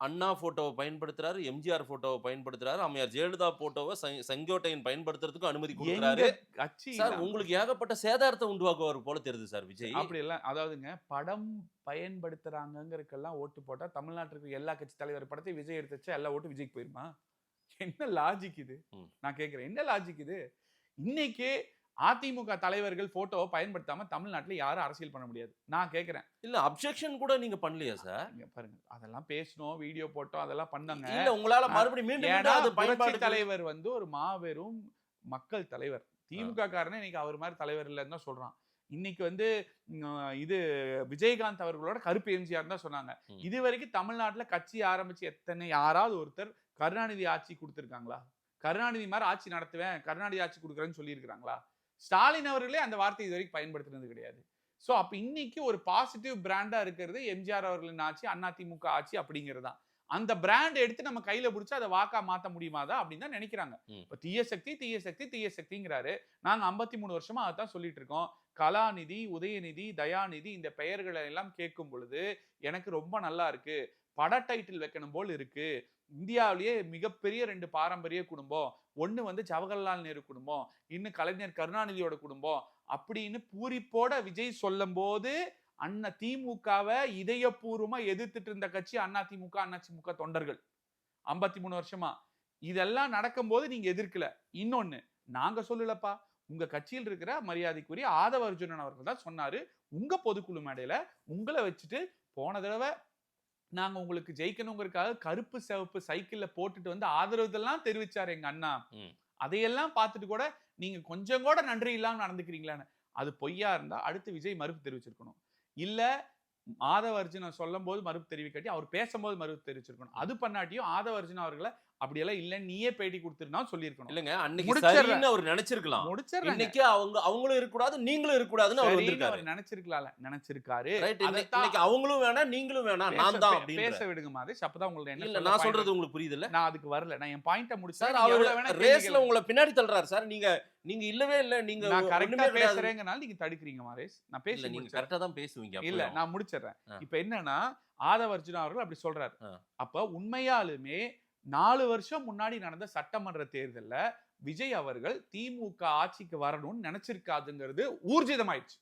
அண்ணா போட்டோவை பயன்படுத்துறாரு, எம்ஜிஆர் போட்டோவை பயன்படுத்துறாரு, அம்மையார் ஜெயலலிதா போட்டோவை செங்கோட்டையன் பயன்படுத்துறதுக்கும் அனுமதி எங்க குடுக்குறாரு. கட்சியில சார் உங்களுக்கு ஏகப்பட்ட சேதாரத்த உண்டாக்குவார் போல தெரியுது சார் விஜய். அப்படி எல்லாம் அதாவதுங்க படம் பயன்படுத்துறாங்கங்கறதுக்கெல்லாம் ஓட்டு போட்டா தமிழ்நாட்டுல இருக்க எல்லா கட்சி தலைவர் படத்தை விஜய் எடுத்து வச்சா எல்லா ஓட்டு விஜய்க்கு போயிருமா? என்ன லாஜிக் இது? ம். நான் கேட்கிறேன். என்ன லாஜிக் இது? இன்னைக்கு அதிமுக தலைவர்கள் போட்டோவ பயன்படுத்தாம தமிழ்நாட்டுல யாரும் அரசியல் பண்ண முடியாது. நான் கேட்கிறேன். இல்ல அப்ஜெக்ஷன் கூட நீங்க பண்ணலையா சார்? இங்க பாருங்க. அதெல்லாம் பேசினோம், வீடியோ போட்டோம், அதெல்லாம் பண்ணாங்க. இல்ல உங்களால மறுபடியும் மீண்டும் ஏன்னா மீண்டும் அது புரட்சி பயன்பாடு தலைவர் வந்து ஒரு மாபெரும் மக்கள் தலைவர். திமுக காரனே இன்னைக்கு அவர் மாதிரி தலைவர் இல்லன்னு தான் சொல்றான். இன்னைக்கு வந்து இது விஜயகாந்த் அவர்களோட கருப்பு எம்ஜிஆர் தான் சொன்னாங்க. ம். இதுவரைக்கும் தமிழ்நாட்டுல கட்சி ஆரம்பிச்சு யாராவது ஒருத்தர் கருணாநிதி ஆட்சி குடுத்திருக்காங்களா? கருணாநிதி மாதிரி ஆட்சி நடத்துவேன், கருணாநிதி ஆட்சி குடுக்குறேன்னு சொல்லியிருக்கிறாங்களா? ஸ்டாலின் அவர்களே அந்த வார்த்தையை இதுவரைக்கும் பயன்படுத்தினது கிடையாது. சோ அப்ப இன்னைக்கு ஒரு பாசிட்டிவ் பிராண்டா இருக்கிறது எம்ஜிஆர் அவர்களின் ஆட்சி, அதிமுக ஆட்சி அப்படிங்கிறது தான். அந்த பிராண்ட் எடுத்து நம்ம கையில புடிச்சு அதை வாக்கா மாத்த முடியுமாதா அப்படின்னு தான் நினைக்கிறாங்க. ம். இப்ப தீய சக்தி, தீய சக்தி, தீய சக்திங்கிறாரு. நாங்க 53 வருஷமா அதான் சொல்லிட்டு இருக்கோம். கலாநிதி, உதயநிதி, தயாநிதி இந்த பெயர்களை எல்லாம் கேட்கும் பொழுது எனக்கு ரொம்ப நல்லா இருக்கு. பட டைட்டில் வைக்கணும் போல் இருக்கு. இந்தியாவிலேயே மிகப்பெரிய 2 பாரம்பரிய குடும்பம். ஒண்ணு வந்து ஜவஹர்லால் நேரு குடும்பம், இன்னும் கலைஞர் கருணாநிதியோட குடும்பம் அப்படின்னு பூரிப்போட விஜய் சொல்லும்போது திமுகவ இதயபூர்வமா எதிர்த்துட்டு இருந்த கட்சி அதிமுக தொண்டர்கள். 53 வருஷமா. இதெல்லாம் நடக்கும்போது நீங்க எதிர்க்கல. இன்னொன்னு, நாங்க சொல்லலப்பா. உங்க கட்சியில் இருக்கிற மரியாதைக்குரிய ஆதவ அர்ஜுனன் அவர்கள் தான் சொன்னாரு. உங்க பொதுக்குழு மேடையில உங்கள வச்சுட்டு போன தடவ நாங்க உங்களுக்கு ஜெயிக்கணுங்கிறதுக்காக கருப்பு, சிவப்பு சைக்கிள்ல போட்டுட்டு வந்து ஆதரவுதெல்லாம் தெரிவிச்சாரு எங்க அண்ணா. ம். அதையெல்லாம் பார்த்துட்டு கூட நீங்க கொஞ்சம் கூட நன்றி இல்லாம நடந்துக்கிறீங்களான்னு. அது பொய்யா இருந்தா அடுத்து விஜய் மறுப்பு தெரிவிச்சிருக்கணும். இல்ல ஆதவ அர்ஜுனன் சொல்லும்போது மறுப்பு தெரிவிக்காட்டி அவர் பேசும்போது மறுப்பு தெரிவிச்சிருக்கணும். அது பண்ணாட்டியும் ஆதவ அர்ஜுனா அவர்கள அப்படியெல்லாம் இல்ல நீயே பேட்டி கொடுத்துருந்தா சொல்லியிருக்கணும். இல்லங்க அன்னைக்கு முடிச்சிடுறேன். சரின்னு அவர் நினைச்சிருக்கலாம். முடிச்சிடுறேங்க. இன்னைக்கு அவங்களும் இருக்கக்கூடாது, நீங்களும் இருக்கக்கூடாதுன்னு அவர் சரின்னு வந்திருக்காரு. அவர் நினைச்சிருக்கலாம்ல. நினைச்சிருக்காரு. ரைட். அதைத்தான் இன்னைக்கு அவங்களும் வேணாம், நீங்களும் வேணாம். நான் தான் அப்படின்னு. பேச விடுங்க மாதேஷ். அப்பதான் உங்களுக்கு என்ன இல்ல சொல்ல நான் பாயிண்ட் சொல்றது உங்களுக்கு புரியுதுல்ல? நான் அதுக்கு வரல. நான் என் பாயிண்ட்ட சார் முடிச்சேன். அவரு எவ்வளவு வேணா கேள்வி ரேஸ்ல கேளுங்க. உங்கள பின்னாடி தள்ளுறாரு சார். நீங்க இல்லவே இல்ல. நீங்க நான் கரெக்ட்டா ஒண்ணுமே கிடையாது. பேசுறேங்கனால நீங்க தடுக்குறீங்க மாரேஷ். நான் இல்ல பேசி நீங்க முடிச்சேன். கரெக்ட்டா தான் பேசுவீங்க. இல்ல அப்பயும். நான் முடிச்சிடுறேன். ஆ. இப்ப என்னன்னா ஆதவ அர்ஜுனா அவர்கள் அப்படி சொல்றாரு. ஆ. அப்ப உண்மையாலுமே 4 வருஷம் முன்னாடி நடந்த சட்டமன்ற தேர்தல்ல விஜய் அவர்கள் திமுக ஆட்சிக்கு வரணும்னு நினைச்சிருக்காதுங்கிறது ஊர்ஜிதமாயிடுச்சு.